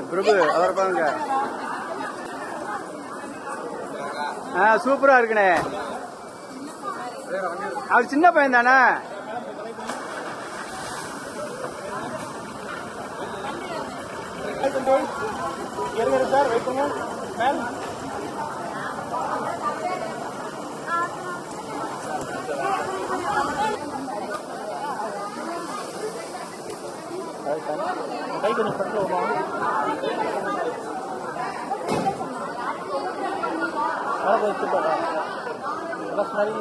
பிரபு அவர் பாருங்க. சூப்பரா இருக்குண்ணே. அவர் சின்ன பையன் தானே. சார் வெயிட் பண்ணுங்க. கை கொஞ்சம் பக்கத்தில் வருவாங்க. ஸ்மெல்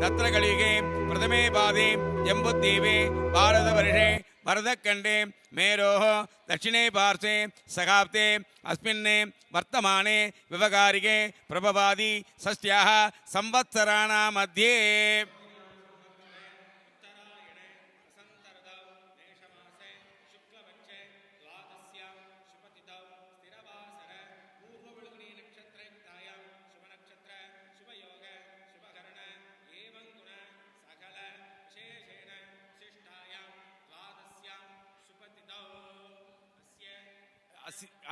तत्र कलियुगे प्रथमे पादे जम्बुद्वीपे भारतवर्षे भरतखण्डे मेरोः दक्षिणे पार्श्वे सखाब्दे अस्मिन् वर्तमाने व्यवहारिके प्रभवादि षष्ट्याः संवत्सराणां मध्ये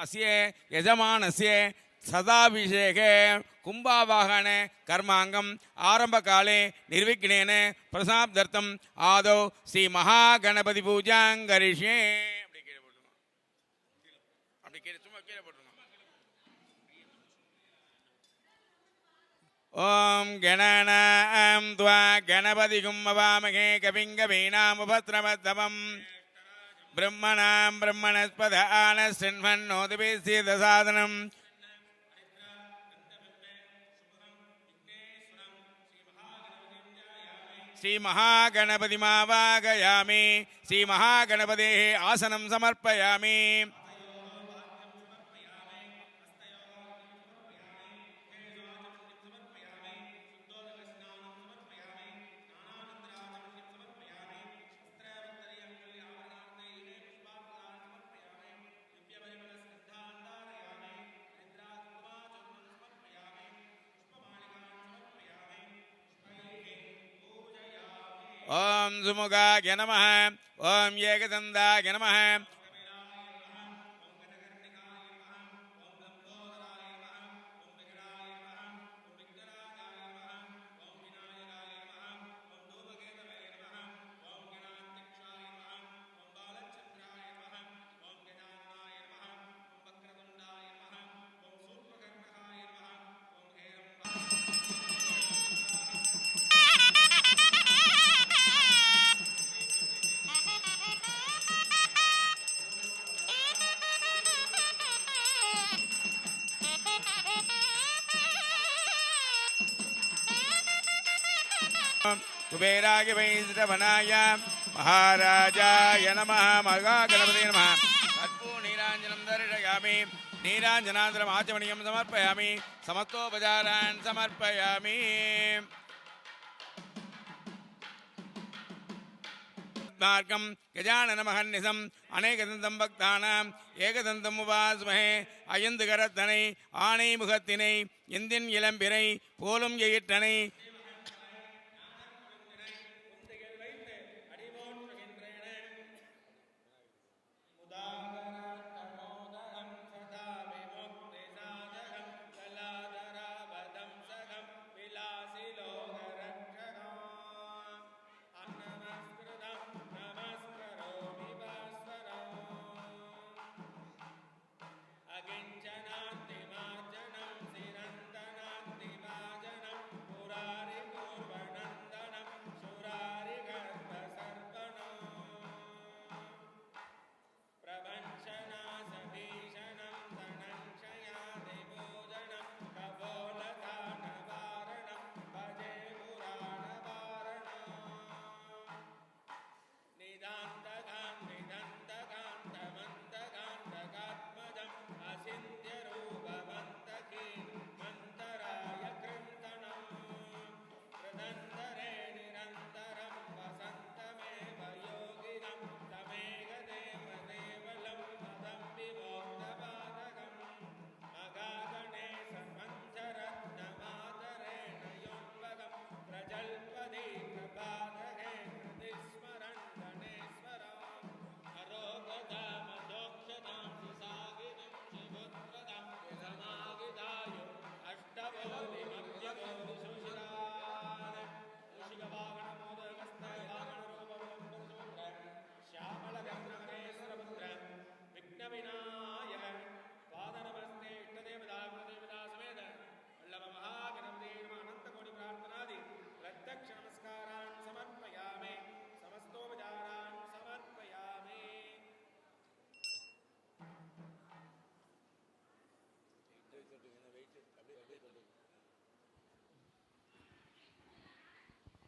अस्य यजमानस्य सदाभिषेके कुंभावाहन कर्मांगम आरंभकाले निर्विघ्नेन प्रसादार्थम आदौ श्री महागणपति पूजां करिष्ये ओम गणानां त्वा गणपतिगुं मवामहे कविं कवीनामुपद्रवद्भवम् ब्रह्मणां ब्रह्मणस्पद आनशृण्वन्नोदिभिस्सिद्धसाधनम् श्री महागणपतिमावाहयामि श्री महागणपतेः आसनं समर्पयामि ओम सुमुखाय नमः ओम एकदन्ताय नमः कुबेराय वैश्रवणाय महाराजाय नमः महागणपते नमः कर्पूर नीराञ्जनं दर्शयामि नीराञ्जनान्तरम् आचमनीयं समर्पयामि समस्तोपचारान् समर्पयामि मार्गं गजाननमहर्निशम् अनेकदन्तं भक्तानाम् एकदन्तम् उपास्महे अयந்து கரத்தனை ஆணை முகத்தினை எந்தின் இளம்பிறை போலும் எயிற்றனை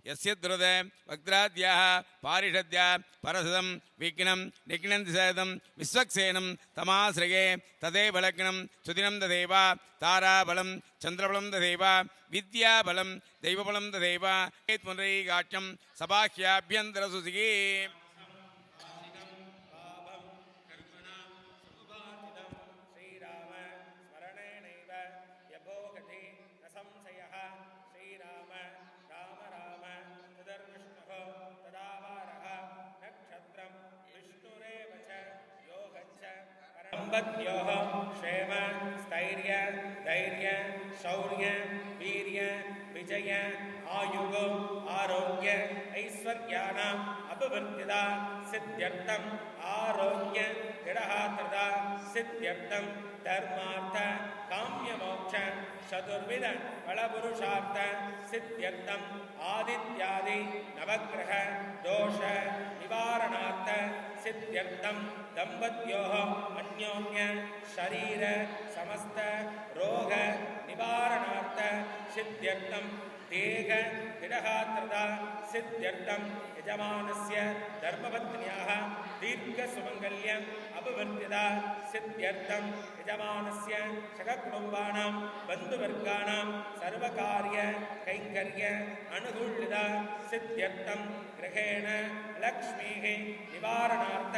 यस्य द्रुत वक्त्राद्याः पारिषद्या परसदं विघ्नं निघ्नन्ति सदं विश्वक्सेनं तमाश्रये तदेव लग्नं सुदिनं तदेव ताराबलं चन्द्रबलं तदेव विद्याबलं दैवबलं तदेव पुनरैकाट्यं सबाह्याभ्यन्तरसुसिगे संपत्योः क्षेम स्थैर्य धैर्य शौर्य वीर्य विजय आयुः आरोग्य ऐश्वर्याणाम् अभिवृद्धिदा सिद्ध्यर्थम् आरोग्य दृढहात्रदा सिद्ध्यर्थम् धर्मार्थ काम्यमोक्ष चतुर्विध फलपुरुषार्थ सिद्ध्यर्थम् आदित्यादि नवग्रह दोष निवारणार्थ सिद्ध्यर्थम् दंपत्योः अन्योन्य शरीर समस्त रोग निवारणार्थ सिद्ध्यर्थम् देह दृढहात्रदा सिद्ध्यर्थम् यजमानस्य धर्मपत्न्याः दीर्घसुमङ्गल्यम् अभिवृद्धिदा सिद्ध्यर्थम् यजमानस्य सककुटुम्बानां बन्धुवर्गाणां सर्वकार्य कैङ्कर्य अनुकूल्यता सिद्ध्यर्थम् गृहेण लक्ष्मीः निवारणार्थ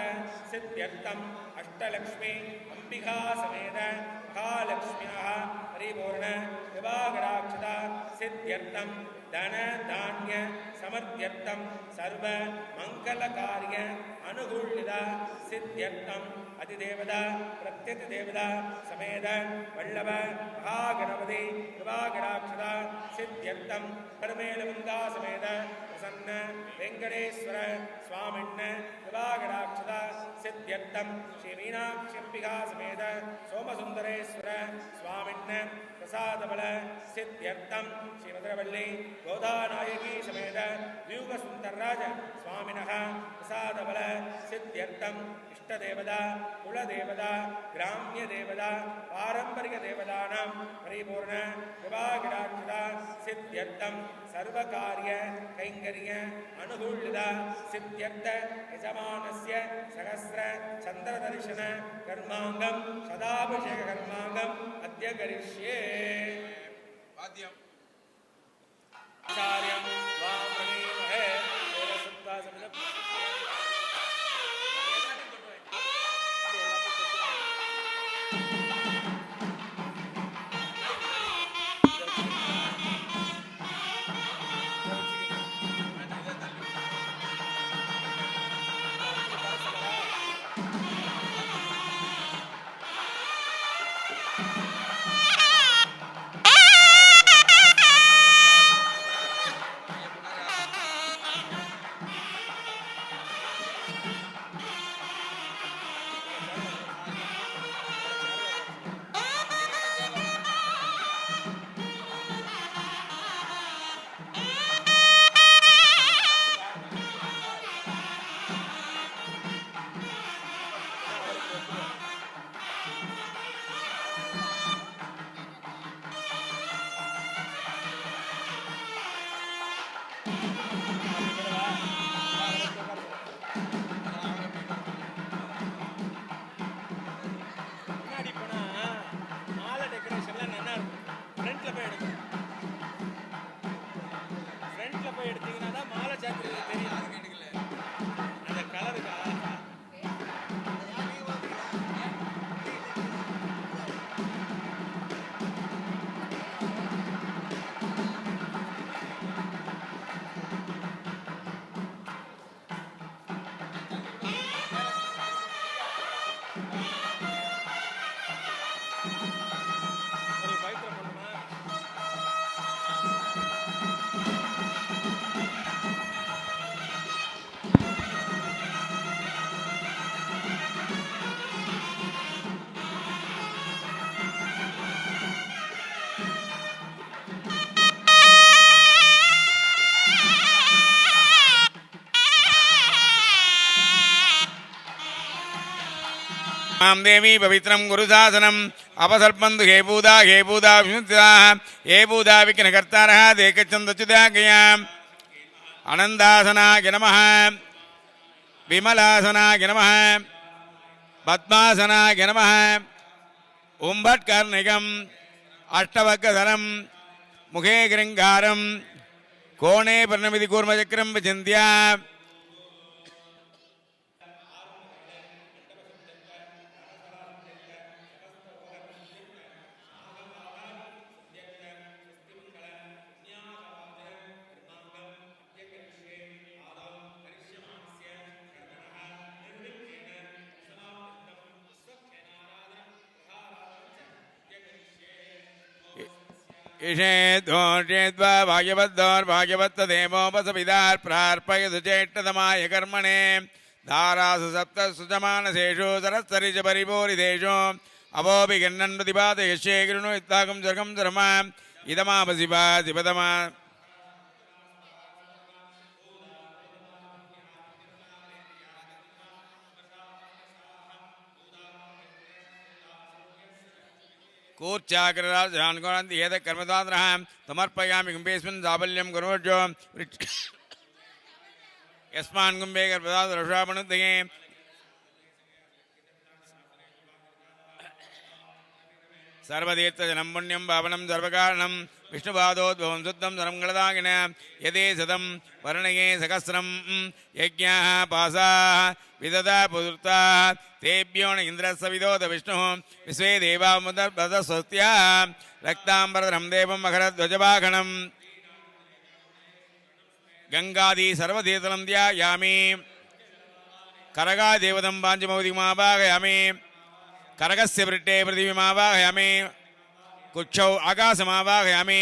सिद्ध्यर्थम् अष्टलक्ष्मी अंबिका समेत महालक्ष्म्याः परिपूर्ण विवाहराक्षता सिद्ध्यर्थम् धन धान्य समर्थ्यर्थम् सर्व मंगल कार्य अनुकूल्यता सिद्ध्यर्थम् अधिदेवता प्रत्यतिदेवता समेत वल्लभ महागणपति विवाहराक्षता सिद्ध्यर्थम् परमेलमंगा समेत प्रसन्न वेंकटेश्वर स्वामिन्न विवाहराक्षता सिद्ध्यर्थम् श्री मीनाक्षिंबिका समेत सोमसुंदरेश्वर स्वामिन्न प्रसादबल सिद्ध्यर्थम् श्री मधुरवल्ली गोदानायकी समेत व्यूगसुंदरराज स्वामिनः प्रसादबल सिद्ध्यर्थम् इष्टदेवता कुलदेवता ग्राम्यदेवता पारंपरिकदेवतानां परिपूर्ण विवाहराक्षता सिद्ध्यर्थम् सर्वकार्य कैङ्कर्य अनुकूल्यता सिद्ध्यर्थ यजमानस्य सहस्र चन्द्रदर्शन कर्माङ्गं सदाभिषेक कर्माङ्गम् अद्य करिष्ये वाद्यम् आचार्यं वामनीमहे मां देवी पवित्रं गुरुशासनम् अपसर्पन्तु हे भूता विमुक्ताः हे भूता विघ्नकर्तारः देकच्छन्दच्युतागया அனந்தாசனாய நமः விமலாசனாய நமः பத்மாசனாய நமः உம்பட்கர்ணிகம் அஷ்டவக்கதரம் முகே கிருங்காரம் கோணே பிரணமிதி கூர்மசக்கரம் விசிந்தியா ईशेद्वा भाग्यवद्दौर्भाग्यवत्तदेवोपसपिदार् प्रार्पयतु चेष्टतमाय कर्मणे धारासु सप्तसुजमानसेषु सरस्तरिच परिपूरितेषु अवोऽपि गृह्णन् प्रतिपादयश्ये गृणु इत्ताकं सर्गं धर्मा इदमापसिपा शिपदमा कूर्चाग्रराजान्गोरन्ति एतत् कर्मदात्रः समर्पयामि कुम्भेऽस्मिन् साफल्यं कुर्वजो यस्मान् कुम्भे कर्मदात्रषापणुद्दये सर्वतीर्थजनं पुण्यं पावनं सर्वकारणं विष्णुपादोद्भवं शुद्धं सर्वङ्गलदागिन यदे शतं वर्णये सहस्रं यज्ञाः पासाः विदधा पुरुताः तेभ्यो न इन्द्रस्सविदोद विष्णुः विश्वे देवामुदर्भदस्वस्त्या रक्ताम्बरधरं देवं मकरध्वजवाहनं गङ्गादि सर्वतीर्थलं ध्यायामि करगादेवतं पाञ्चमौदिमावाहयामि करगस्य वृट्टे पृथिवीमावाहयामि कुक्षौ आकाशमावाहयामि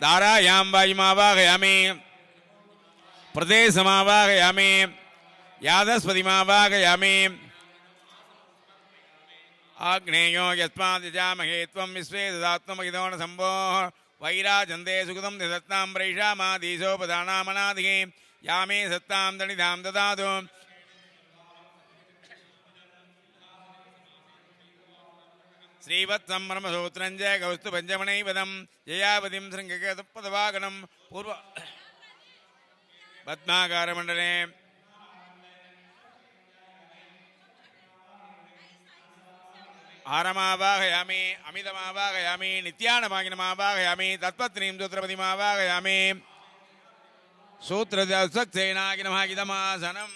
धारायां वायुमावाहयामि प्रदेशमावाहयामि यादस्पतिमावाहयामि आग्नेयो यस्मादिजामहे त्वं विश्वे ददात्मगिदो न सम्भोः वैराजन्ते सुकृतं निदत्तां प्रैषामादीशोपदानामनादिः यामे सत्तां दणिधां ददातु श्रीवत्सं ब्रह्मसूत्रं च कौस्तु पञ्चमणैवदं जयावतिं शृङ्गकेतुपदवागनं पूर्व पद्माकारमण्डले हारमावाहयामि अमितमावाहयामि नित्यानमागिनमावाहयामि तत्पत्नीं सूत्रपतिमावाहयामि सूत्रसेनागिनमागिदमासनम्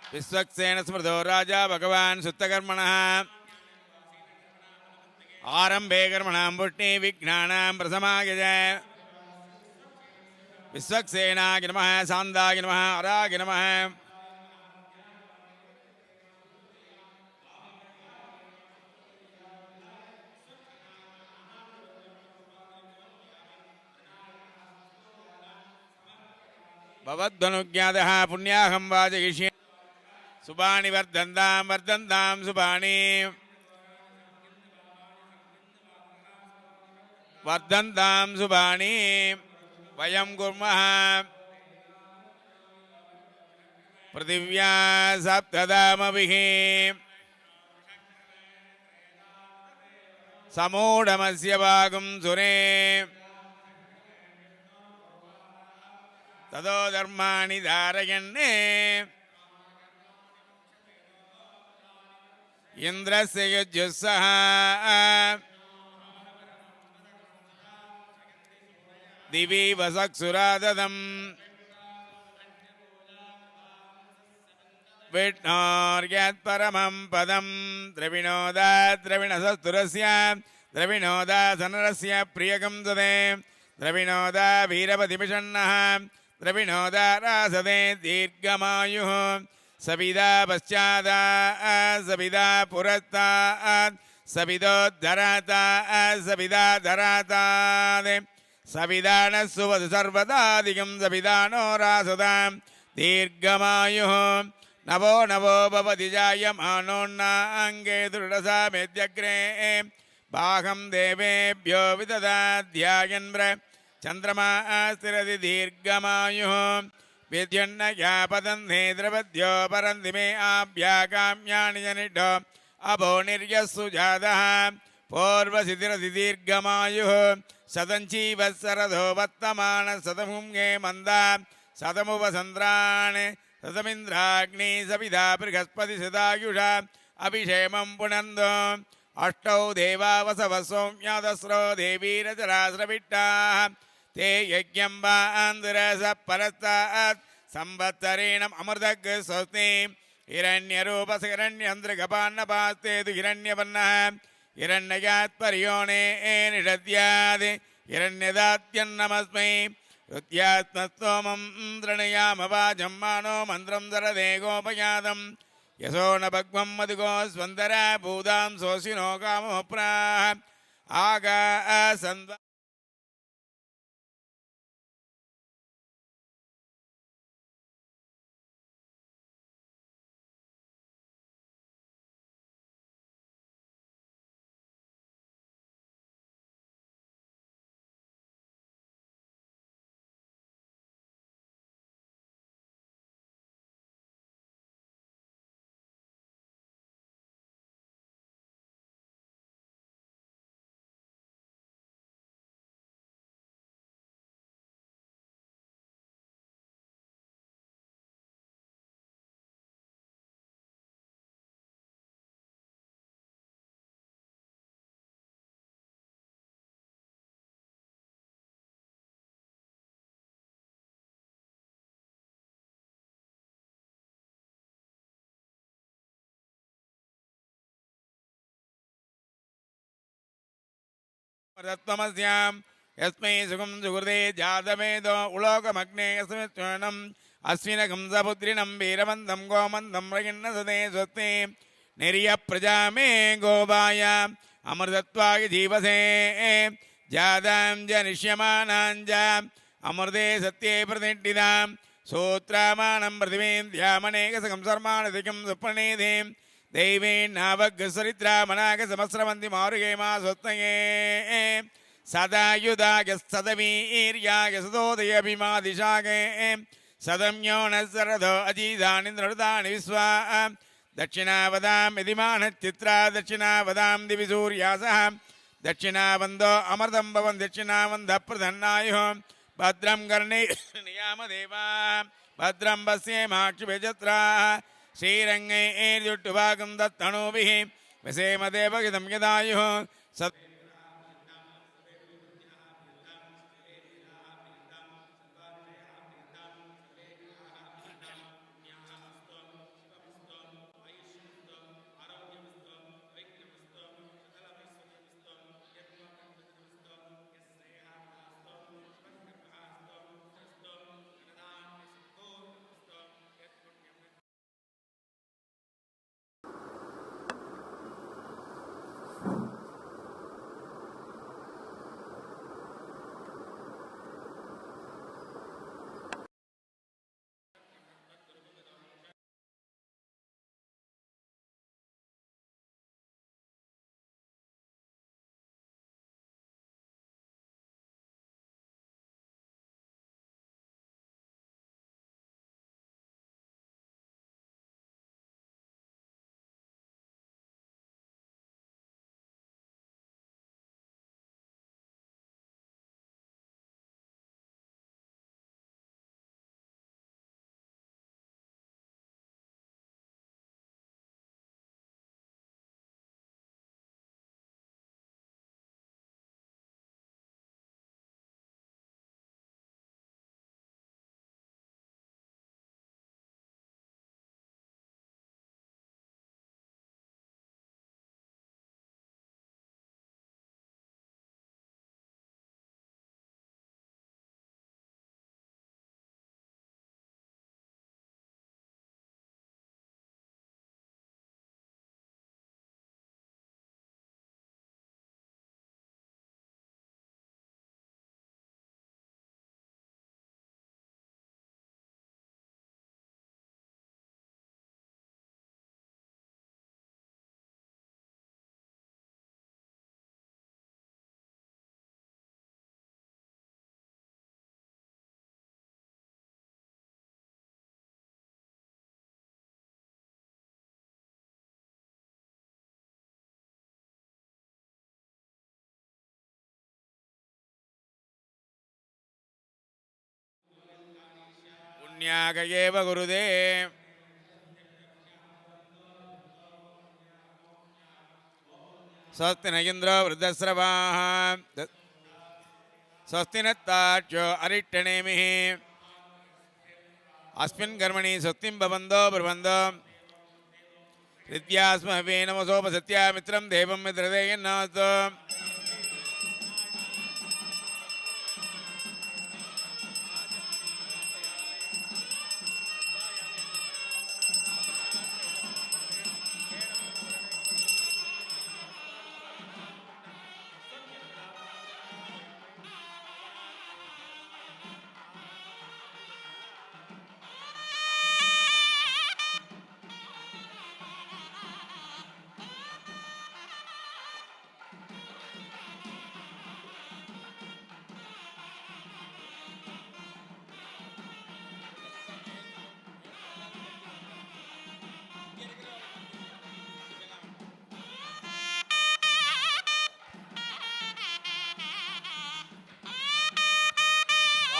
विश्वक्सेन स्मृतो राजा भगवान् सुत्तकर्मणः आरम्भे कर्मणां पुष्टि विघ्नानां प्रशमाय च विश्वक्सेनाय नमः सान्दाय नमः अराय नमः भवद्वनुज्ञातः पुण्याहं वाचयिष्ये सुबाणि वर्धन्तां वर्धन्तां सुबाणि वर्धन्तां सुबाणि वयं कुर्मः पृथिव्या सप्तधामभिः समूढमस्य भागं सुरे तदो धर्माणि धारयन्ने इन्द्रस्य युज्युस्सः दिवि वसक्सुराददम् विष्णोर्यत् परमं पदं द्रविणोदा द्रविणसस्तुरस्य द्रविणोदा सनरस्य प्रियकं सदे द्रविणोदा वीरपतिमिषण्णः द्रविणोदा रासदे दीर्घमायुः सविदा पश्चादा सविदा पुरस्तात् सविदोद्धराता सविदा धरातादे सविदानः सुवधु सर्वदादिकं सविदानो रासदां दीर्घमायुः नवो नवो भवति जायमानोन्नाङ्गे दृढसा मेद्यग्रे बाहं देवेभ्यो विददाध्यायन् चन्द्रमा स्थिरति दीर्घमायुः विद्युन्नया पतन्ति द्रवद्यो परन्ति मे आभ्याकाम्यानि जनिष्ठो अभो निर्यस्सु जातः पूर्वसितिरति दीर्घमायुः शतञ्चीवत्सरथो वर्तमान शतमुङ्गे मन्दा शतमुपसन्द्रान् शतमिन्द्राग्नि सविधा बृहस्पति सदायुषा अभिषेमं पुनन्दो अष्टौ देवा वसवः सौम्यादस्रो देवीरजरास्रविट्टाः ते यज्ञं वान्दुरसः परस्तात् संवत्सरेण अमृतग् स्वस्ति हिरण्यरूपस हिरण्यन्द्रगपान्नपास्ते तु हिरण्यवर्णः हिरण्ययात् पर्योणे निषद्यात् हिरण्यदात्यन्नमस्मै ऋत्यात्मस्तोमं तृणयामवाचं मानो मन्त्रं सरदे गोपयातं यशो न भग्वं मधुगो स्वन्दरा भूतां सोऽसिनो कामोप्राः आगासन्व तत्त्वमस्यां यस्मै सुखं सुहृदे जातवेदो उलोकमग्ने यस्मिन् अश्विनकं सपुत्रिणं वीरवन्तं गोमन्तं रगिन्नसदे स्वस्ति निर्यप्रजा मे गोपाय अमृतत्वाय जीवसे जातां जनिष्यमानां च अमृते सत्ये प्रतिष्ठितां सूत्रामाणं प्रतिवेद्यामनेकसकं सर्माणधिकं सुप्रणीतिं दैवेन्नावग्सरिद्रामनागसमस्रवन्ति मारुगेमा स्वस्तये सदायुधाय सदवीर्याय सदोदयभिमादिशागे सदम्यो न सरदो अजीदानि नृतानि विश्वा दक्षिणावदां यदिमानश्चित्रा दक्षिणावदां दिवि सूर्यासः दक्षिणावन्दो अमृतं भवन् दक्षिणावन्दः प्रधन्नायुः भद्रं कर्णेयामदेवा भद्रं पश्येमाक्षिभिजत्राः श्रीरङ्गैर्जुट्टुभागं दत्तणुभिः वसेमदेवगितं यदायुः सत् कारुण्याक एव गुरुदे स्वस्ति न इन्द्रो वृद्धस्रवाः स्वस्ति नत्तार्क्ष्यो अरिष्टनेमिः अस्मिन् कर्मणि स्वस्तिं भवन्तो ब्रुवन्तो हृद्यास्महे नमसोपसत्या मित्रं देवं मित्रदेयन्नास्तु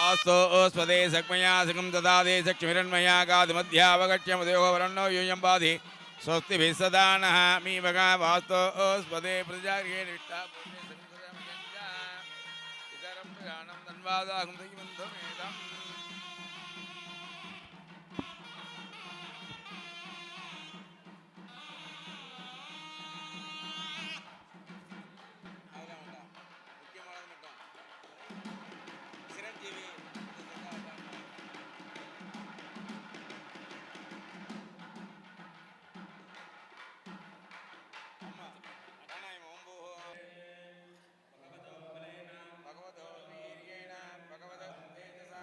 स्वदे सक्मया सकं ददादे चक्षुहिरण्मया गाधमध्यावगच्छ मदयोः वरण्णो यूयं बाधि स्वस्तिभिः सदा नः मीवगा वास्तो स्वदे प्रजागृहेण विष्टा इतरं प्रयाणं धन्वादाहं दैवन्धमेदम् भगवतो वीर्येण भगवतो तेजसा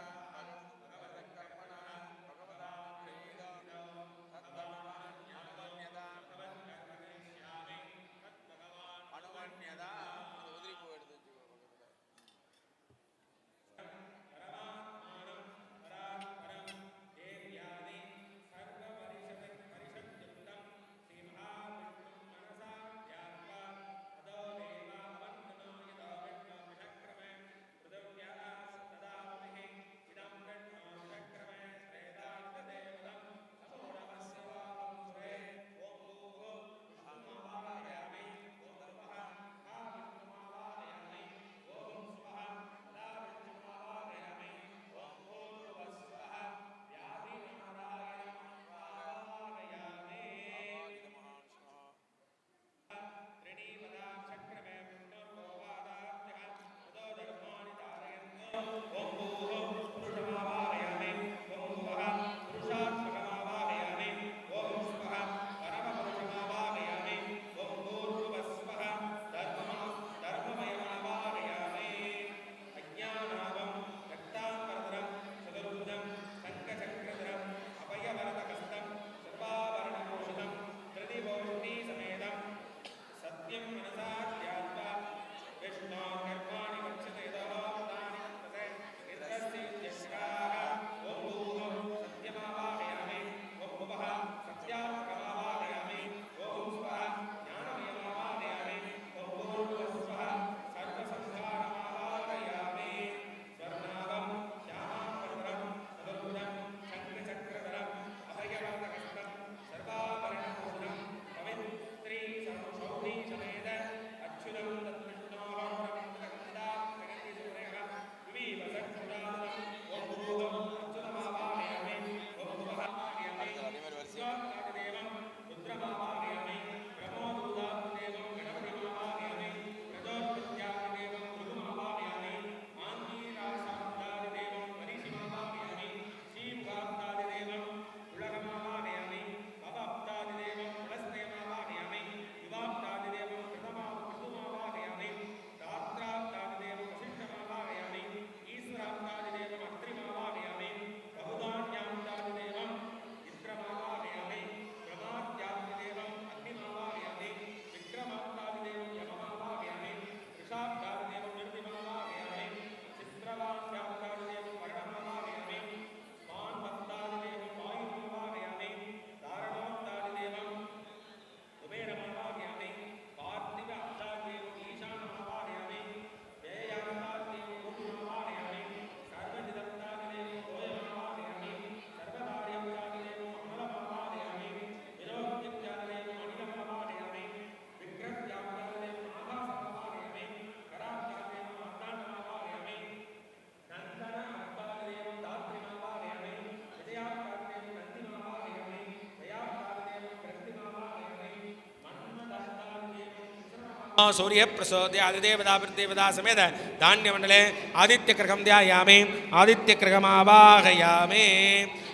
सूर्य प्रसोद्य आदिदेवता प्रतिदेवता समेत धान्यमंडले आदित्यक्रगं ध्यायामि आदित्यक्रगमावाहयामि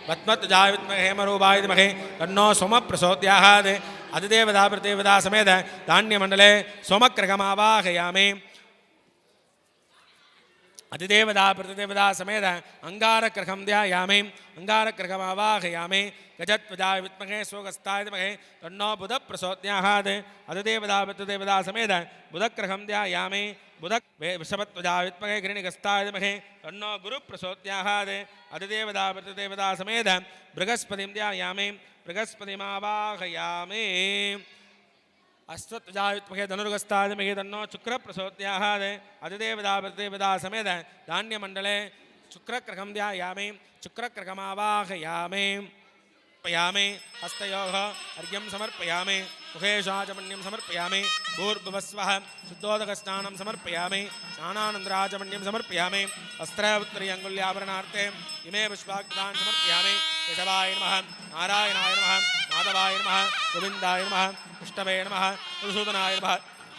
पद्मध्वजाय विद्महे हेमरूपाय धीमहि तन्नो सोमः प्रचोदयात् आदिदेवता प्रतिदेवता समेत धान्यमंडले सोमक्रगमावाहयामि अधिदेवता प्रतिदेवता समेत अंगारक्रगं ध्यायामि अंगारक्रगमावाहयामि गजध्वजाय विद्महे स्वगस्ताय धीमहि तन्नो बुधः प्रचोदयात् अधिदेवता प्रतिदेवता समेत बुधक्रगं ध्यायामि बुध वृषभध्वजाय विद्महे गिरिणिगस्ताय धीमहि तन्नो गुरुः प्रचोदयात् अधिदेवता प्रतिदेवता समेत बृहस्पतिं ध्यायामि बृहस्पतिमावाहयामि अश्वत्थजाय विद्महे धनुर्गस्ताय धीमहि तन्नो शुक्रः प्रचोदयात् अधिदेवता प्रतिदेवता समेत धान्यमण्डले शुक्रक्रगं ध्यायामि शुक्रक्रगमावाहयामि पयामि हस्तयोः अर्घ्यं समर्पयामि मुखे शाचमन्यं समर्पयामि भूर्भुवस्वः शुद्धोदकस्नानं समर्पयामि स्नानानन्तराचमन्यं समर्पयामि वस्त्रोत्तरी अङ्गुल्याभरणार्थे इमे पुष्पाक्षतान् समर्पयामि केशवाय नमः नारायणाय नमः माधवाय नमः गोविन्दाय नमः विष्णवे नमः मधुसूदनाय नमः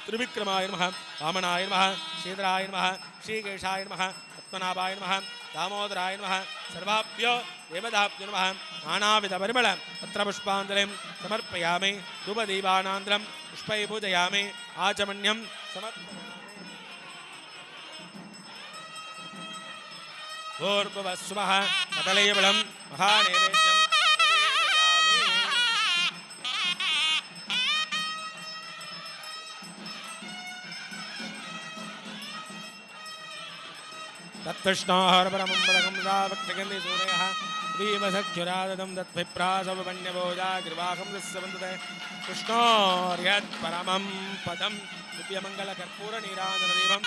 त्रिविक्रमाय नमः वामनाय नमः श्रीधराय नमः श्रीकेशाय नमः पद्मनाभाय नमः दामोदराय नमः सर्वाभ्यो देवताभ्यो नमः नानाविधपरिमळ तत्र पुष्पाञ्जलिं समर्पयामि धूपदीपानान्तरं पुष्पैः पूजयामि आचमन्यं समर्पयामि भूर्भुवस्सुवः कदलीफलं महानैवेद्यं तत्कृष्णाहरपरमं पदकं दावक्तगन्धि सूरयः दीपसख्युराददं तत्भिप्रासवपण्यभोजा ग्रीवाहं दस्सवन्दते कृष्णोर्यत्परमं पदं दिव्यमङ्गलकर्पूरनीराजनदीपम्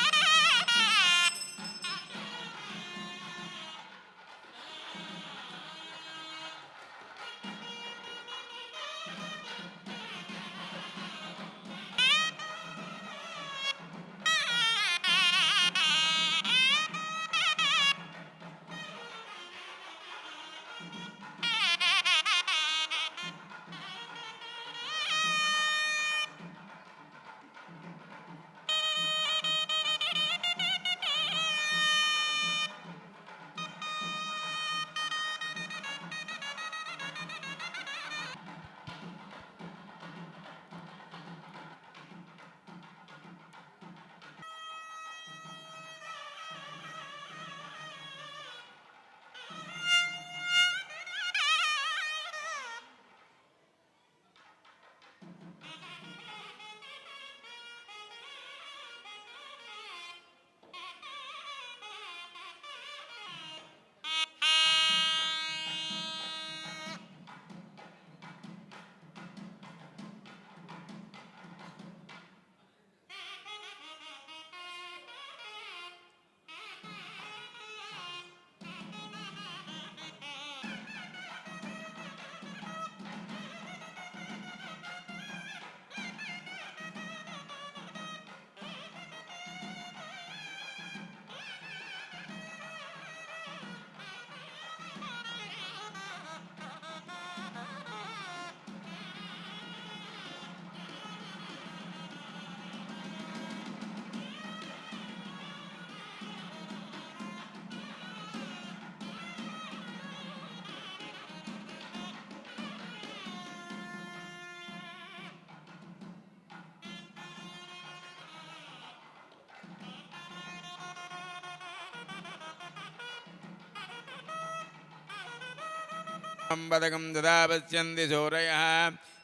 पदकं ददा पश्यन्ति सूरयः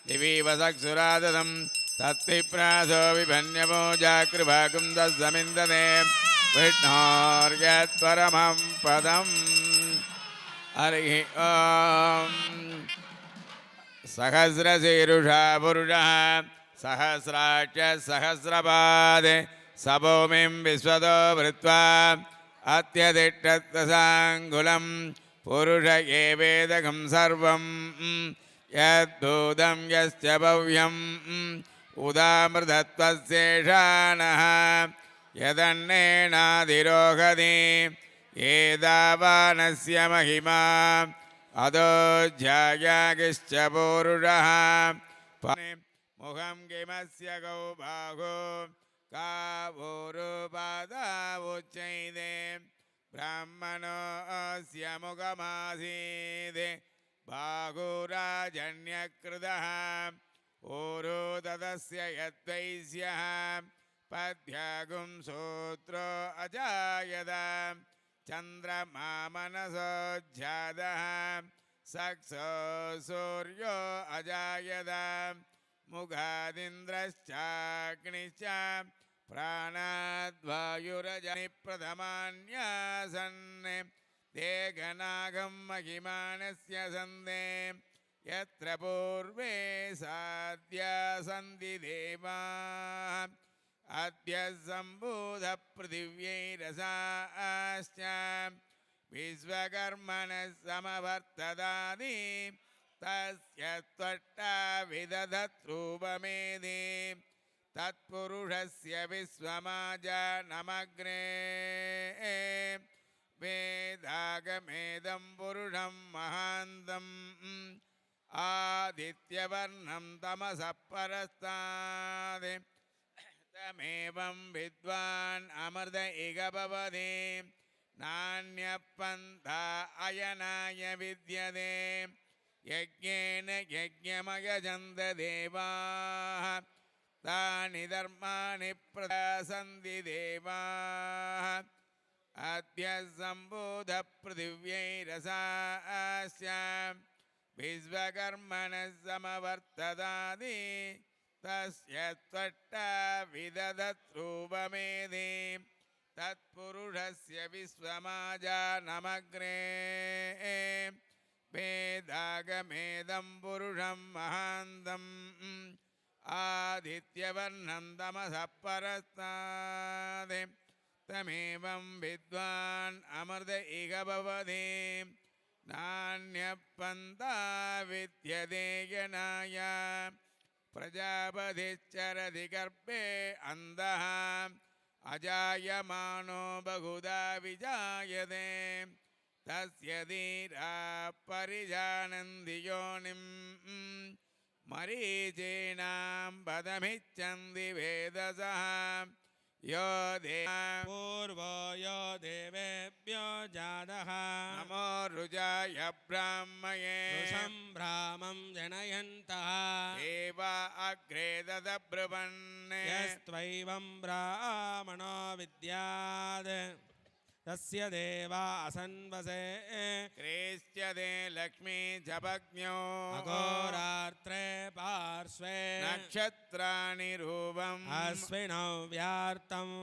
दिवि वसक्सुराददं तत्विप्रासो विभन्यमो जाकृभागं दस्समिन्दते विष्णोर्यत्परमं पदम् हरिः ॐ सहस्रशीरुषा पुरुषः सहस्राक्ष सहस्रपाद सभूमिं विश्वतो भृत्वा अत्यतिष्ठत्तसाङ्गुलं पुरुष एवेदकं सर्वं यद्भूतं यश्च भव्यं उदामृतत्वस्येषाणः यदन्नेनाधिरोहति एतावानस्य महिमा अदो ध्यायागिश्च पूरुषः मुखं किमस्य गौ बाहो कावोरुपादावुच्चैदे ब्राह्मणोऽस्य मुखमासीत् बाहुराजन्यकृतः ऊरो तदस्य यद्वैस्यः पद्यागुं सूत्रो अजायत चन्द्रमा मनसोऽध्यादः सक्सो सूर्यो अजायत मुखादिन्द्रश्चाग्निश्च प्राणाद्वायुरजनिप्रथमान्यासन् देघनागं महिमानस्य सन्ते यत्र पूर्वे साध्या सन्ति देवाः अद्य सम्भूतपृथिव्यैरसाश्च विश्वकर्मणः समवर्तदादि तस्य त्वट्टा विदधत्रूपमेधि तत्पुरुषस्य विश्वमाजानमग्रे वेदागमेदं पुरुषं महान्तम् आदित्यवर्णं तमसः परस्तात् तमेवं विद्वान् अमृत इह भवति नान्यपन्था अयनाय विद्यते यज्ञेन यज्ञमयजन्त देवाः तानि धर्माणि प्रदासन्ति देवाः अद्य सम्भूतपृथिव्यैरसाश्च विश्वकर्मणः समवर्तदादि तस्य त्वट्टा विदधत्रूपमेधि तत्पुरुषस्य विश्वमाजानमग्रे वेदागमेदं पुरुषं महान्तम् आदित्यवर्णं तमसः परस्तात् तमेवं विद्वान् अमृत इह भवति नान्यपन्था विद्यते यनाय प्रजापतिश्चरति गर्भे अन्धः अजायमानो बहुधा विजायते तस्य धीरा परिजानन्ति योनिं मरीचीनां पदमिच्छन्ति वेदसः यो पूर्वो यो देवेभ्यो जातः नमो रुजाय ब्राह्मये सम्भ्रामं जनयन्तः देवा अग्रे ददब्रुवन् यस्त्वैवं ब्राह्मणो विद्यात् तस्य देवा असन्वसे क्रेश्चते लक्ष्मी जपज्ञो अघोरात्रे पार्श्वे नक्षत्राणि रूपम् अश्विनौ व्यार्तम्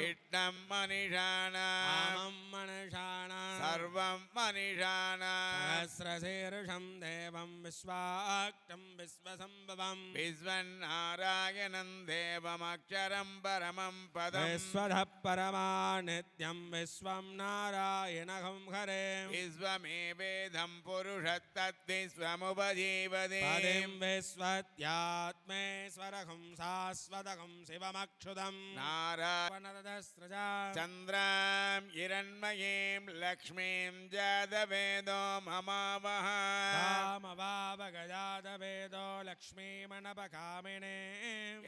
इष्टं मनिषाणाम् मनुषाणां सर्वं मनिषाणाम् सहस्रशीर्षं देवं विश्वाक्तं विश्वसम्भवम् विश्वन्नारायणं देवमक्षरं परमं पदम् विश्वतः परमा नित्यं विश्वं नारायणहं हरे विश्वमेवेदं पुरुषस्तद्विश्वमुपजीवति पदिं विश्वत्यात्मेश्वरहं शाश्वतहं शिवमक्षुदं नारायणतस्रजा चन्द्रां हिरण्मयीं लक्ष्मीं जातवेदो ममावः रामवावगजातवेदो लक्ष्मीमणपकामिने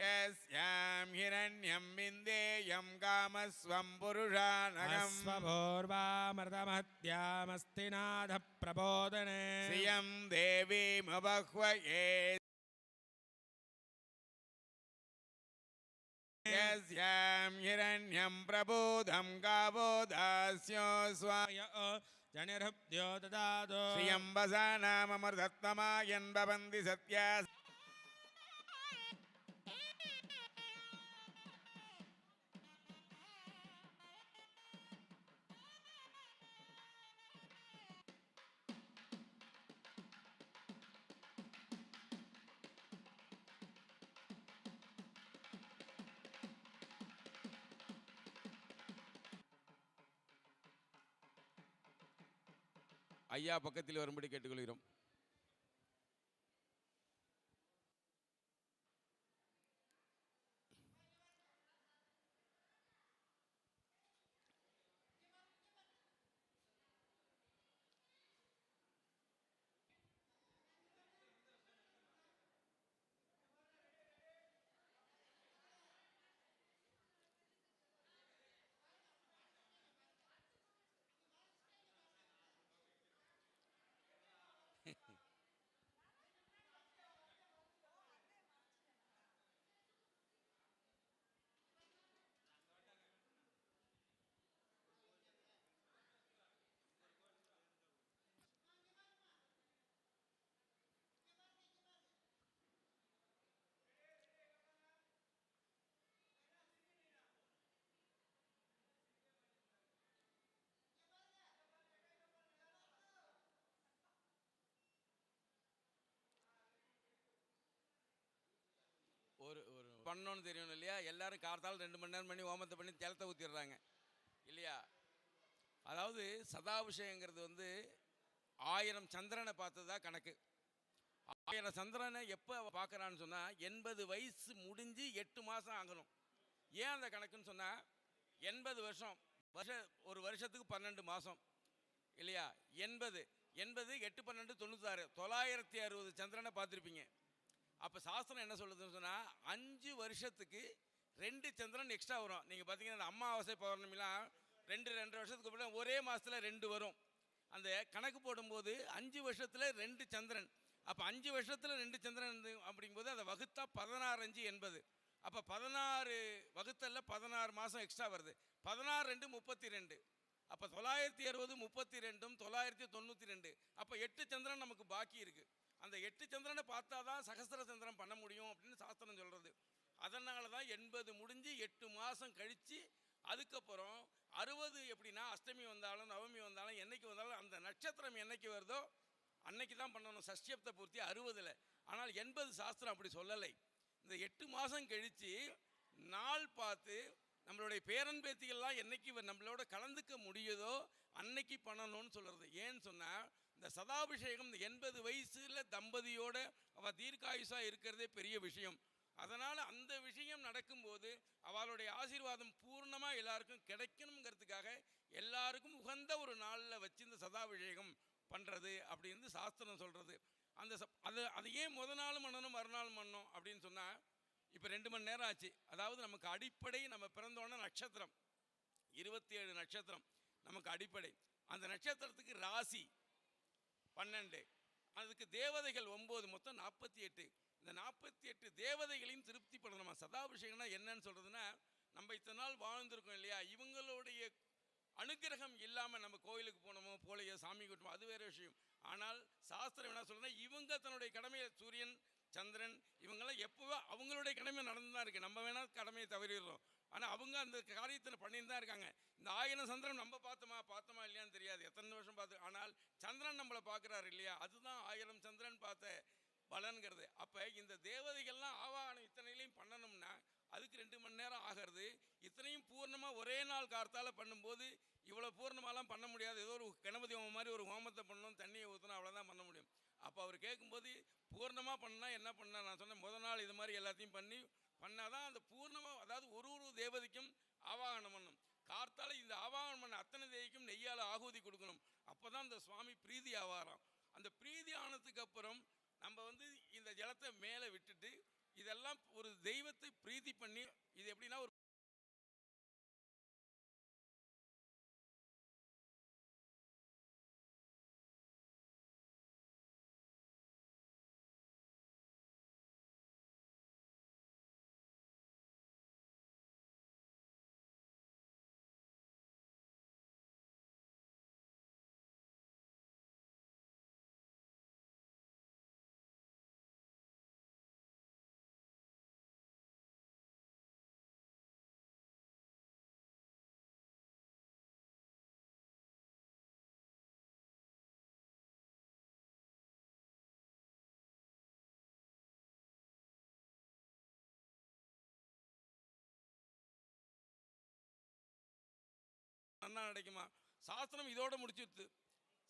यस्यां हिरण्यं विन्देयं कामस्वं पुरुषानघम् स्वभोर्वामृतमत्यामस्ति नाथ प्रबोधने श्रियं देवीमुपह्वये यस्यां हिरण्यं प्रबोधं गावो दास्यो स्वाय जनिर्भ्यो ददातु श्रियं वसानाममृतत्वमायन् भवन्ति सत्या ஐயா பக்கத்தில் வரும்படி கேட்டுக்கொள்கிறோம். பண்ணணும்னு தெரியணும் இல்லையா? எல்லாரும் கார்த்தால் 2 மணி நேரம் பண்ணி ஹோமத்தை பண்ணி ஜலத்தை ஊற்றிடுறாங்க இல்லையா? அதாவது சதாபிஷேகங்கிறது வந்து 1000 சந்திரனை பார்த்தது தான் கணக்கு. 1000 சந்திரனை எப்போ பார்க்குறான்னு சொன்னால் 80 வயசு முடிஞ்சு 8 மாதம் ஆகணும். ஏன் அந்த கணக்குன்னு சொன்னால் 80 வருஷம் ஒரு வருஷத்துக்கு 12 மாதம் இல்லையா? 80 8 12 96 960 சந்திரனை பார்த்துருப்பீங்க. அப்போ சாஸ்திரம் என்ன சொல்லுதுன்னு சொன்னால் 5 வருஷத்துக்கு 2 சந்திரன் எக்ஸ்ட்ரா வரும். நீங்கள் பார்த்தீங்கன்னா அமாவாசை பௌர்ணமிலாம் 2 வருஷத்துக்கு அப்புறம் ஒரே மாதத்தில் 2 வரும். அந்த கணக்கு போடும்போது 5 வருஷத்தில் 2 சந்திரன். அப்போ 5 வருஷத்தில் 2 சந்திரன் அப்படிங்கும்போது அதை வகுத்தா 16 5 80. அப்போ 16 வகுத்தல்ல 16 மாதம் எக்ஸ்ட்ரா வருது. 16 2 32. அப்போ 960 32 992. அப்போ 8 சந்திரன் நமக்கு பாக்கி இருக்குது. அந்த 8 சந்திரனை பார்த்தா தான் சகஸ்திர சந்திரன் பண்ண முடியும் அப்படின்னு சாஸ்திரம் சொல்கிறது. அதனால தான் 80 முடிஞ்சு 8 மாதம் கழித்து அதுக்கப்புறம் 60 எப்படின்னா அஷ்டமி வந்தாலும் நவமி வந்தாலும் என்றைக்கு வந்தாலும் அந்த நட்சத்திரம் என்றைக்கு வருதோ அன்னைக்கு தான் பண்ணணும். சஷ்டியப்த பூர்த்தி 60. ஆனால் 80 சாஸ்திரம் அப்படி சொல்லலை. இந்த 8 மாதம் கழித்து நாள் பார்த்து நம்மளுடைய பேரன் பேத்திகள்லாம் என்றைக்கு நம்மளோட கலந்துக்க முடியுதோ அன்னைக்கு பண்ணணும்னு சொல்கிறது. ஏன்னு சொன்னால் இந்த சதாபிஷேகம் இந்த 80 வயசில் தம்பதியோட அவள் தீர்க்காயுஷாக இருக்கிறதே பெரிய விஷயம். அதனால் அந்த விஷயம் நடக்கும்போது அவளுடைய ஆசீர்வாதம் பூர்ணமாக எல்லாருக்கும் கிடைக்கணுங்கிறதுக்காக எல்லாருக்கும் உகந்த ஒரு நாளில் வச்சு இந்த சதாபிஷேகம் பண்ணுறது அப்படின்னு சாஸ்திரம் சொல்கிறது. அது ஏன் முத நாள் பண்ணணும் மறுநாள் பண்ணணும் அப்படின்னு சொன்னால் இப்போ 2 மணி நேரம் ஆச்சு. அதாவது நமக்கு அடிப்படை நம்ம பிறந்தோன்னா நட்சத்திரம் 27 நட்சத்திரம் நமக்கு அடிப்படை. அந்த நட்சத்திரத்துக்கு ராசி 12, அதுக்கு தேவதைகள் 9, மொத்தம் 48. இந்த 48 தேவதைகளையும் திருப்தி பண்ணணுமா? சதாபிஷேகம்னா என்னன்னு சொல்கிறதுனா நம்ம இத்தனை நாள் வாழ்ந்துருக்கோம் இல்லையா? இவங்களுடைய அனுகிரகம் இல்லாமல் நம்ம கோயிலுக்கு போனோமோ போலையோ சாமி கூட்டமோ அது வேறு விஷயம். ஆனால் சாஸ்திரம் என்ன சொல்கிறதுனா இவங்க தன்னுடைய கடமையை சூரியன் சந்திரன் இவங்கெல்லாம் எப்போவோ அவங்களுடைய கடமை நடந்து தான் இருக்குது. நம்ம வேணால் கடமையை தவறிடுறோம். ஆனால் அவங்க அந்த காரியத்தில் பண்ணிட்டு தான் இருக்காங்க. இந்த 1000 சந்திரன் நம்ம பார்த்தோமா இல்லையான்னு தெரியாது, எத்தனை வருஷம் பார்த்து. ஆனால் சந்திரன் நம்மளை பார்க்குறாரு இல்லையா? அதுதான் 1000 சந்திரன் பார்த்த பலன்கிறது. அப்போ இந்த தேவதைகள்லாம் ஆவாகனம் இத்தனையிலையும் பண்ணணும்னா அதுக்கு 2 மணி நேரம் ஆகிறது. இத்தனையும் பூர்ணமாக ஒரே நாள் கார்த்தால் பண்ணும்போது இவ்வளோ பூர்ணமாலாம் பண்ண முடியாது. ஏதோ ஒரு கணபதி ஹோமம் மாதிரி ஒரு ஹோமத்தை பண்ணணும், தண்ணியை ஊற்றணும், அவ்வளோதான் பண்ண முடியும். அப்போ அவர் கேட்கும்போது பூர்ணமாக பண்ணால் என்ன பண்ணால் நான் சொன்னேன் முதல் நாள் இது மாதிரி எல்லாத்தையும் பண்ணால் தான் அந்த பூர்ணமாக, அதாவது ஒரு தேவதைக்கும் ஆவாகனம் பண்ணணும். கார்த்தால் இந்த ஆவாகனம் பண்ண அத்தனை தேவிக்கும் நெய்யால் ஆகுதி கொடுக்கணும். அப்போ தான் இந்த சுவாமி பிரீதி ஆவாராம். அந்த பிரீதி ஆனதுக்கு அப்புறம் நம்ம இந்த ஜலத்தை மேலே விட்டுட்டு இதெல்லாம் ஒரு தெய்வத்தை பிரீதி பண்ணி, இது எப்படின்னா ஒரு நன்னா கிடைக்குமா? சாஸ்திரம் இதோட முடிச்சுடுது.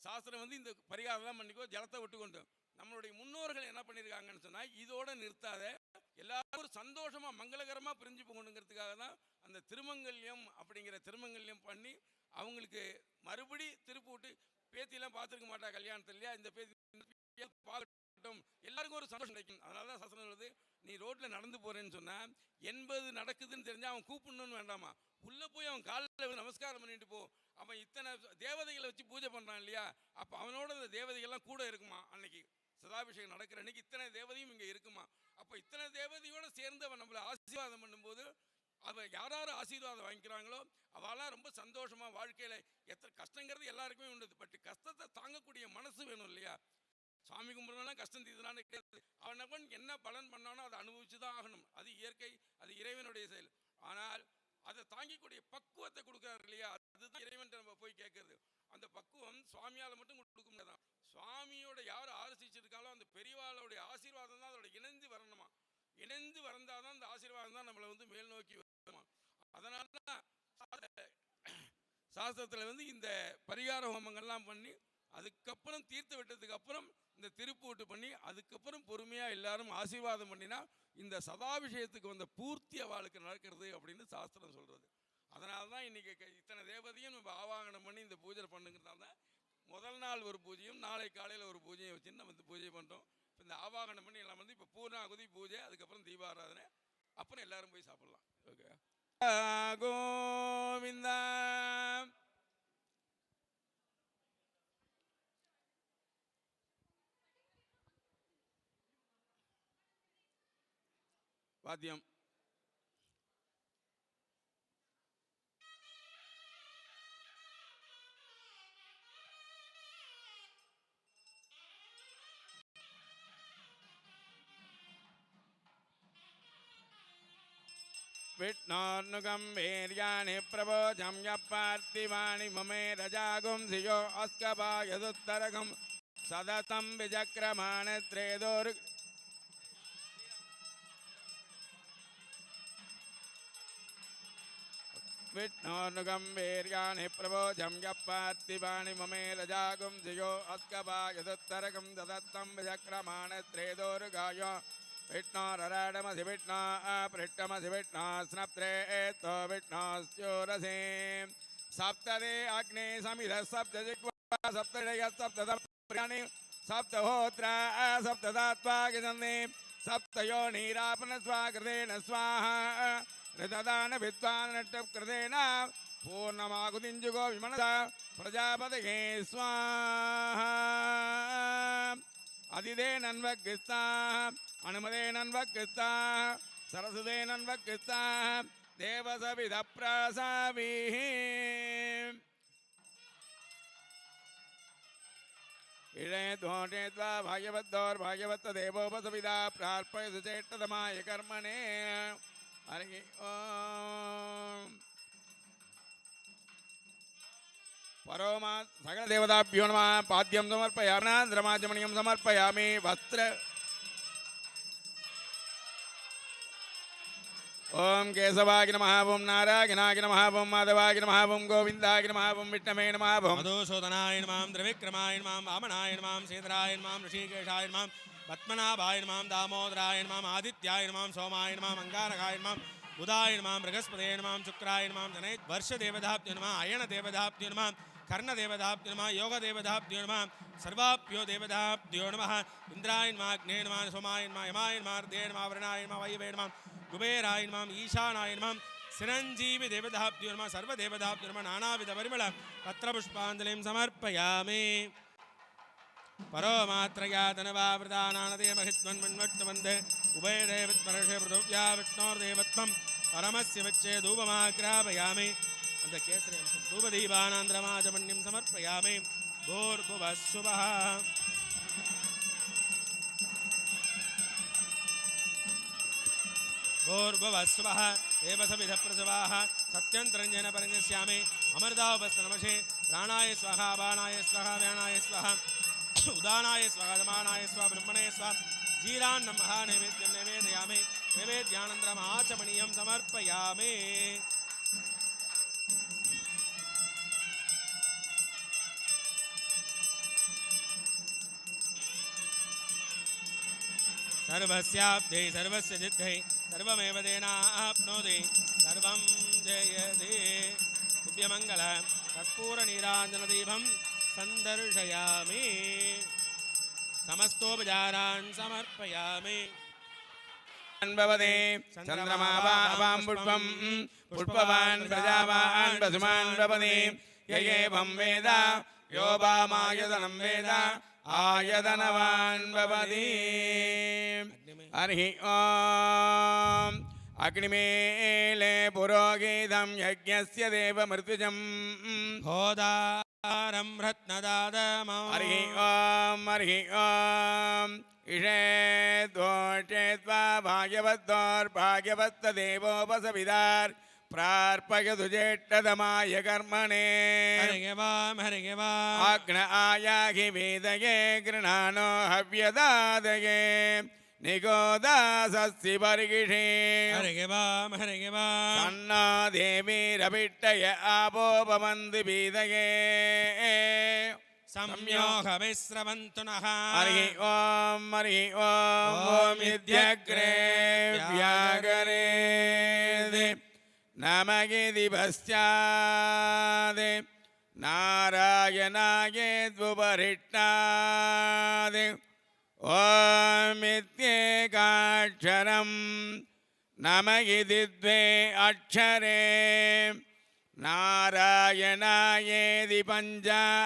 சாஸ்திரம் இந்த பரிகாரம்லாம் பண்ணிக்கோ, ஜலத்தை விட்டு கொண்டு. நம்மளுடைய முன்னோர்கள் என்ன பண்ணியிருக்காங்கன்னு சொன்னால் இதோட நிறுத்தாத, எல்லாரும் ஒரு சந்தோஷமாக மங்களகரமாக பிரிஞ்சு போகணுங்கிறதுக்காக தான் அந்த திருமங்கல்யம் அப்படிங்கிற திருமங்கல்யம் பண்ணி அவங்களுக்கு மறுபடி திருப்பி விட்டு பேத்தியெல்லாம் பார்த்துருக்க மாட்டா கல்யாணத்தில் இல்லையா? இந்த பேத்தி பார்க்கட்டும், எல்லாருக்கும் ஒரு சந்தோஷம் கிடைக்கும். அதனால தான் சாஸ்திரம் சொல்லுது, நீ ரோட்டில் நடந்து போகிறேன்னு சொன்னால் 80 நடக்குதுன்னு தெரிஞ்சால் அவன் கூப்பிடணுன்னு வேண்டாமா, உள்ளே போய் அவன் காலில் நமஸ்காரம் பண்ணிட்டு போ. அவன் இத்தனை தேவதைகளை வச்சு பூஜை பண்ணுறான் இல்லையா? அப்போ அவனோட இந்த தேவதைகள்லாம் கூட இருக்குமா? அன்னைக்கு சதாபிஷேகம் நடக்கிற அன்னைக்கு இத்தனை தேவதையும் இங்கே இருக்குமா? அப்போ இத்தனை தேவதையோடு சேர்ந்து அவன் நம்மளை ஆசீர்வாதம் பண்ணும்போது அவன் யார் ஆசீர்வாதம் வாங்கிக்கிறாங்களோ அவெல்லாம் ரொம்ப சந்தோஷமாக வாழ்க்கையில் எத்தனை கஷ்டங்கிறது எல்லாருக்குமே உண்டு. பட் கஷ்டத்தை தாங்கக்கூடிய மனசு வேணும் இல்லையா? சாமி கும்பிட்றதுலாம் கஷ்டம் தீர்த்துனான்னு கிடையாது. அவனவன் என்ன பலன் பண்ணானோ அதை அனுபவிச்சு தான் ஆகணும். அது இயற்கை, அது இறைவனுடைய செயல். ஆனால் அதை தாங்கிக்கூடிய பக்குவத்தை கொடுக்குறாரு இல்லையா? அதுதான் இறைவன் நம்ம போய் கேட்கறது. அந்த பக்குவம் சுவாமியால் மட்டும் கொடுக்க முடியாதான். சுவாமியோட யார் ஆசிச்சிருக்காலோ அந்த பெரியவாளுடைய ஆசீர்வாதம் தான் அதோட இணைந்து வரணுமா. இணைந்து வளர்ந்தாதான் அந்த ஆசீர்வாதம் தான் நம்மளை வந்து மேல் நோக்கி வருமா. அதனால தான் சாஸ்திரத்தில் வந்து இந்த பரிகார ஹோமங்கள்லாம் பண்ணி அதுக்கப்புறம் தீர்த்து விட்டதுக்கு அப்புறம் இந்த திருப்பூட்டு பண்ணி அதுக்கப்புறம் பொறுமையாக எல்லாரும் ஆசீர்வாதம் பண்ணினா இந்த சதாபிஷேகத்துக்கு வந்த பூர்த்தி அவளுக்கு நடக்கிறது அப்படின்னு சாஸ்திரம் சொல்கிறது. அதனால தான் இன்றைக்கி இத்தனை தேவதையும் நம்ம ஆவாகனம் பண்ணி இந்த பூஜை பண்ணுங்கிறதால தான் முதல் நாள் ஒரு பூஜையும் நாளை காலையில் ஒரு பூஜையும் வச்சுன்னு நம்ம இந்த பூஜை பண்ணுறோம். இப்போ இந்த ஆவாகனம் பண்ணி எல்லாம் வந்து இப்போ பூர்ணாகுதி பூஜை, அதுக்கப்புறம் தீபாராதனை, அப்புறம் எல்லாரும் போய் சாப்பிட்லாம். ஓகே. கோவிந்தா வாத்தியம். विष्णोर्नुगं वीर्याणि प्रबोधं यपार्थिवाणि ममे रजागुं धियो अस्कभायदुत्तरगं सदतं विचक्रमाण त्रेदोर् विष्णोर्नुगं वीर्याणि प्रबोधं यपार्थिवाणि ममे रजागुं धियो अस्कभायदुत्तरगं सदतं विचक्रमाण त्रेदोर्गाय विष्णोरराडमसि विष्णो पृष्ठमसि विष्णो स्नप्त्रे तो विष्णोस्योरसे सप्तदे अग्ने समिधः सप्तजिह्वा सप्तजयः सप्तदप्राणि सप्तहोत्रा सप्तदात्वागिदन्ते सप्तयोनिरापनस्वाकृतेन स्वाहा ऋतदान विद्वान्नट्टकृतेन पूर्णमाहुतिञ्जुगो विमनसा प्रजापतये स्वाहा அதிதே நன்வக்கிஸ்தா அனுமதே நன்வக்கிஸ்தா சரசுதே நன்வக்கிஸ்தா தேவசவித பிரசாவி இழே தோஷே त्वा भाग्यवद्दोर् भाग्यवत्त देवोपसविदा प्रार्पयतु चेष्टतमाय कर्मणे हरि ओम परोमा सकल देवताभ्यो नमः पाद्यं समर्पयामि द्रमाचमणियं समर्पयामि वस्त्र ओम केशवाय नमः ओम नारायणाय नमः ओम माधवाय नमः ओम गोविन्दाय नमः ओम विष्णवे नमः ओम मधुसूदनाय नमः त्रिविक्रमाय नमः वामनाय नमः शेखराय नमः ऋषिकेशाय नमः पद्मनाभाय नमः दामोदराय नमः आदित्याय नमः सोमाय नमः अंगारकाय नमः बुधाय नमः बृहस्पतये नमः शुक्राय नमः जनेत वर्ष देवताभ्यो नमः अयन देवताभ्यो नमः कर्ण देवताभ्यो नमः योग देवताभ्यो नमः सर्वाभ्यो देवताभ्यो नमः इंद्राय नमः अग्ने नमः सोमाय नमः यमाय नमः अर्धे नमः वरुणाय नमः वायवे नमः कुबेराय नमः ईशानाय नमः चिरंजीवी देवताभ्यो नमः सर्वदेवताभ्यो नमः नानाविध परिमल पत्रपुष्पाञ्जलिं समर्पयामि परोमात्रया धनवावृतानानदे महित्वन्मन्वट्टवन्दे उभयदे विद्मर्षे पृथिव्या विष्णोर्देवत्वं परमस्य वच्चे धूपमाग्रापयामि அந்த கேசரி அம்சம் தூபதீபானாந்திரமாஜமன்யம் சமர்ப்பயாமி भूर्भुवः शुभः भूर्भुवः शुभः देवसविधप्रसवाः सत्यन्तरञ्जन परञ्जस्यामि अमृतावस्तनमषे प्राणाय स्वाहा बाणाय स्वाहा व्यानाय स्वाहा उदानाय स्वाहा दमानाय स्वाहा ब्रह्मणे स्वाहा जीरान्नमः नैवेद्यं निवेदयामि नैवेद्यानन्तरमाचमनीयं समर्पयामि सर्वस्याब्धे सर्वस्य सिद्धे सर्वमेव तेनाप्नोति सर्वं जयते दिव्यमङ्गल कर्पूरनीराञ्जनदीपं सन्दर्शयामि समस्तोपचारान् समर्पयामि भवते चन्द्रमा वां पुष्पं पुष्पवान् प्रजावान् पशुमान् भवते य एवं वेद यो वामायतनं वेद आयतनवान् भवति हरि ओम अग्निमेले पुरोहितं यज्ञस्य देवमृत्युजं होदारं रत्नदादमं हरि ओम इषे दोषे त्वा भाग्यवत्तोर्भाग्यवत्तदेवोपसविदार् प्रार्पयतु ज्येष्ठतमाय कर्मणे आग्न आयाहि वेदये गृणानो हव्यदादये நிகோதாசஸ்தி பரிகிஷே ஹரிகிவாம் ஹரிகிவாம் சன்னா தேவீரபிட்டய ஆபோபமந்து பீதகே சம்யோக விஸ்ரவந்து நஹ ஹரி ஓம் ஓம் இத்யக்ரே வியாகரேதே நமகிதி பஸ்யாதே நாராயணாயேத்வுபரிஷ்டாதே ஓம் இத்யேகாட்சரம் நமகிதி த்வே அக்ஷரே நாராயணாயேதி பஞ்சாட்சராணி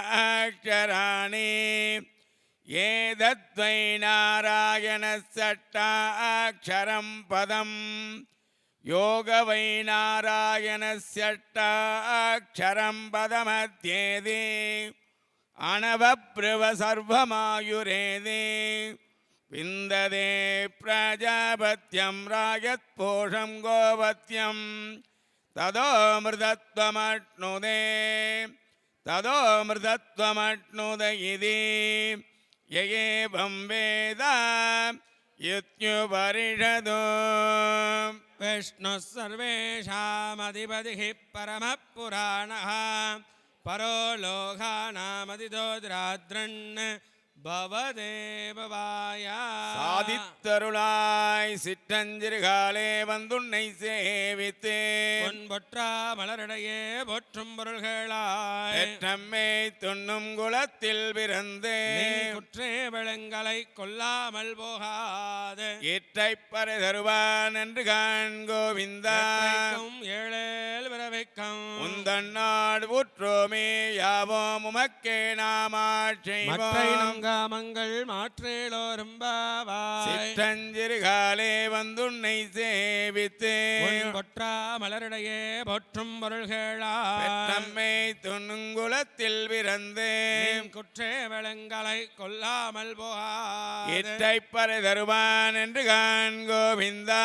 ஏதத்வை நாராயணஸ்யஷ்டாட்சரம் பதம் யோக வை நாராயணஸ்யஷ்டாட்சரம் பதமத்யேதி அனவப்ருவ சர்வமாயுரேதி விந்ததே பிரஜாபத்யம் ராயத்போஷம் கோபத்யம் ததோமிருதத்வமட்னுத இதி யஏவம் வேத யுத்யுபரிஷதோ விஷ்ணு சர்வேஷாமதிபதிः பரமः புராணः பரோ லோகானாமதிதோத்ராத்ரன் பவதேவாய சாதித்தருளாய் சிற்றஞ்சிறுகாலே வந்துன்னை சேவித்து பொன்பொற்றா மலரடையே போற்றும் பொருள்களாய் பெற்றம்மை துண்ணும் குலத்தில் பிறந்து நீ குற்றே விளங்கலை கொல்லாமல் போகாது ஈற்றைப் பறை தருவான் என்று காண் கோவிந்தா ஏழேல் விரவைக்கம் உந்தன்னாடு ஊற்றோமே யாவோம் உமக்கே நாமாட்செய்வோம் காமங்கள் மாற்றேலோரும் பாவாய் சிற்றஞ்சிறுகாலே வந்துன்னை சேவித்து பொற்றா மலரடையே போற்றும் பொருள்களாய் பெற்றம்மை துண்ணுங்குலத்தில் பிறந்து குற்றே விளங்கலை கொல்லாமல் போகாது ஈற்றைப் பறை தருவான் என்று காண் கோவிந்தா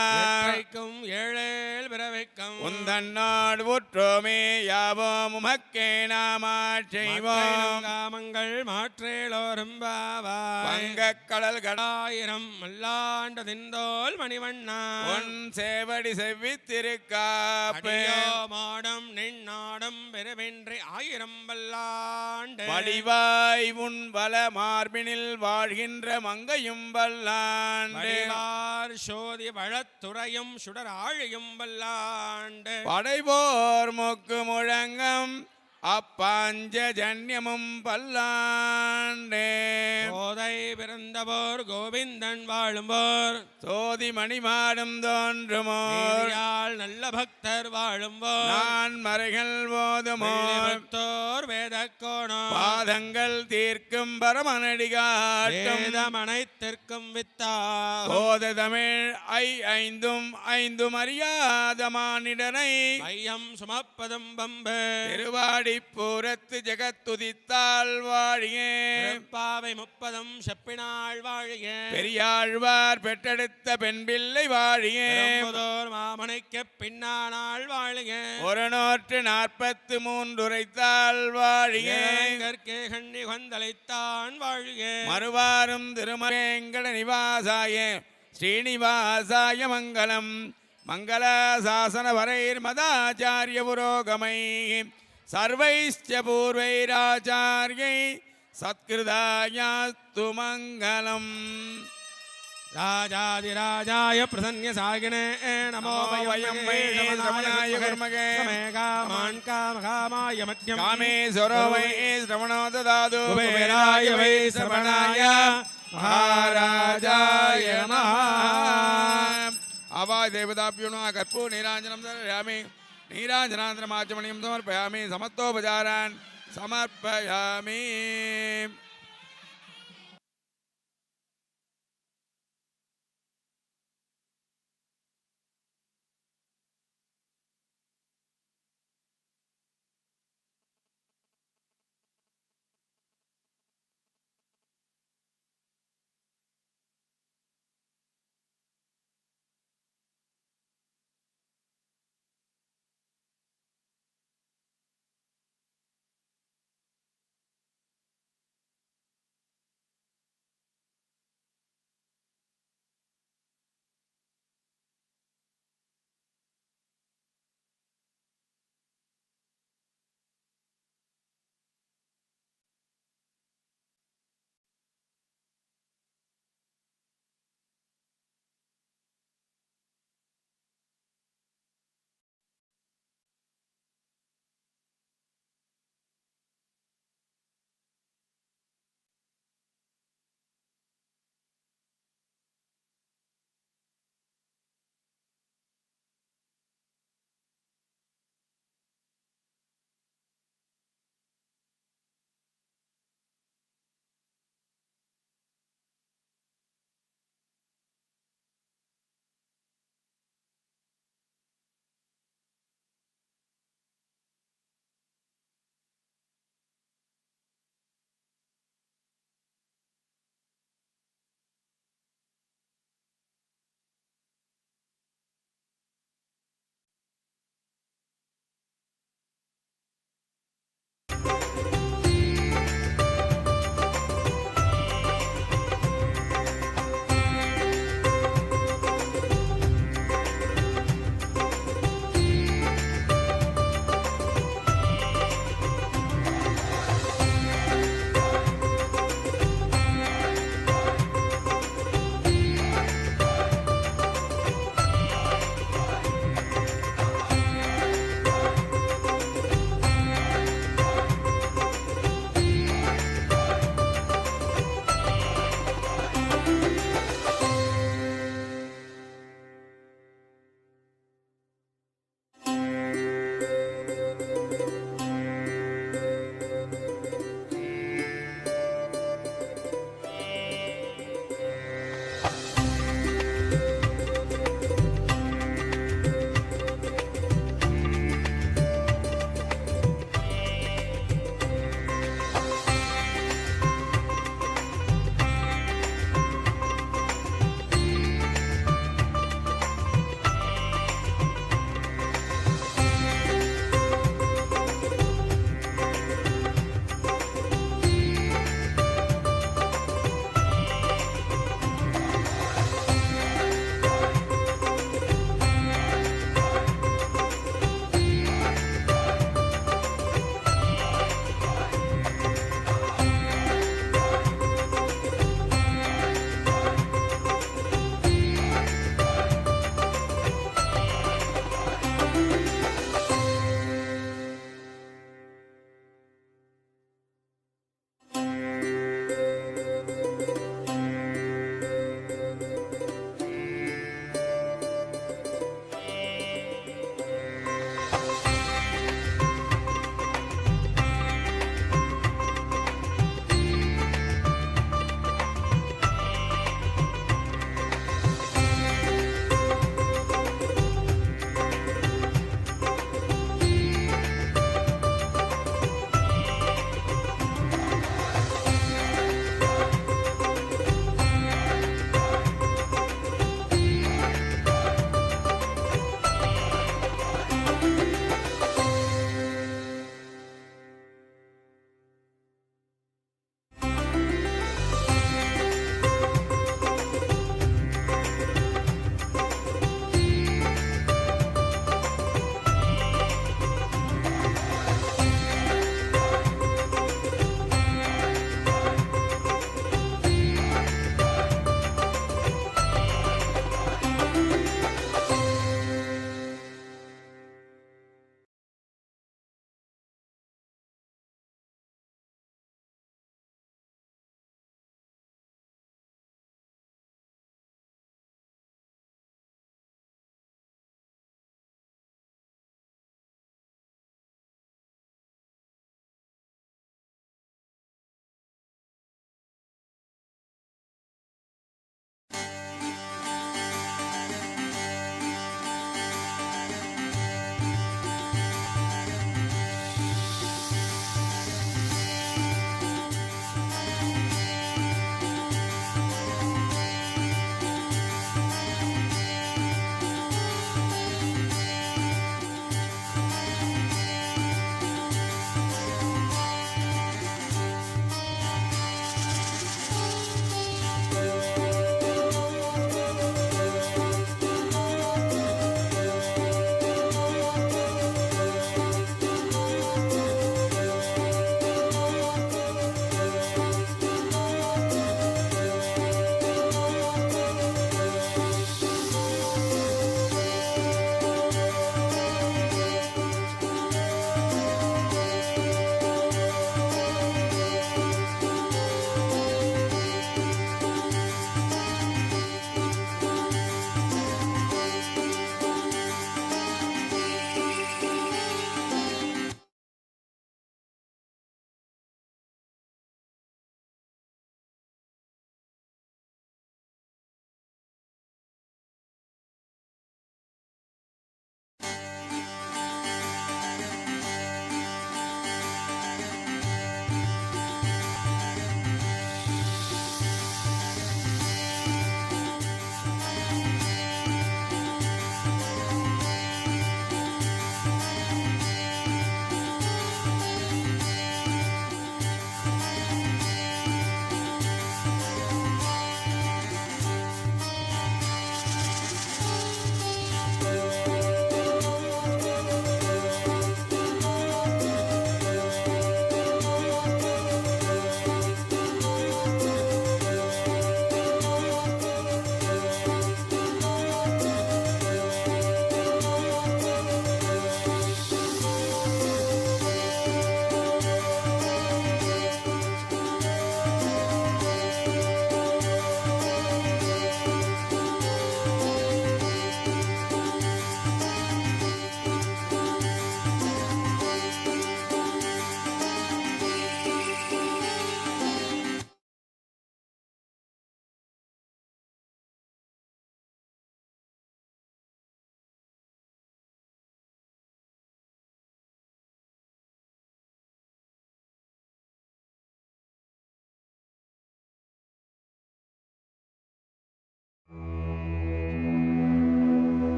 ஏழேல் பிறவைக்கும் உந்தன்னாடு ஊற்றோமே யாவோம் உமக்கே நாமாட்செய்வோம் காமங்கள் மாற்றேலோரும் வங்கக் கடல் ஆயிரம் மல்லாண்ட திந்தோல் மணிவண்ணா உன் சேவடி செவ்வித்திருக்காப்பே மாடம் நின்னாடம் பெருவென்றி ஆயிரம் வல்லாண்டு வடிவாய் உன் வல மார்பினில் வாழ்கின்ற மங்கையும் வல்லாண்டு சோதி வழத்துறையும் சுடர் ஆழியும் வல்லாண்டு படைபோர் மொக்கு முழங்கம் அப்பாஞ்சஜன்யமும் பல்லாண்டே கோதை பிறந்தவோர் கோவிந்தன் வாழும்போர் சோதி மணிமாடும் தோன்றுமோர் நல்ல பக்தர் வாழும்போர் நான் மறைகள் போதுமோர் வேத கோணம் பாதங்கள் தீர்க்கும் பரமனடி காட்டும் அனைத்திற்கும் வித்தா போத தமிழ் ஐந்தும் அறியாத மானிடனை ஐயம் சுமப்பதும் பம்பு திருவாடி பூரத்து ஜெகத்துதித்தாள் வாழியே பாவை 30 செப்பினாள் வாழிய பெரியாழ்வார் பெற்றெடுத்த பெண் பிள்ளை வாழியே மாமனைக்கு பின்னானாள் வாழிய 143 உரைத்தாள் வாழியே கண்ணி வந்தளித்தான் வாழிய மறுவாரும் திருமவேங்கட நிவாசாய ஸ்ரீனிவாசாய மங்களம் மங்களாசாசன வரைர் மதாச்சாரிய புரோகமை சர்வைஸ்ச பூர்வைராச்சார்யை சத்கிருதாயாஸ்து மங்களம் ராஜாதிராஜாய பிரசன்ய சாகினே நமோ வயம் வை ரமணாய குர்மகே காமான் காமகாமாய மத்யம் காமேஸ்வரோ வை ஸ்ரவணோ ததாது குபேராய வை சரவணாய மகாராஜாய நமः आवाज देवताभ्यो नमः कर्पूर नीराजनं समर्पयामि नीराजनान्तरमाचमणीं समर्पयामि समस्तोपचारान् समर्पयामि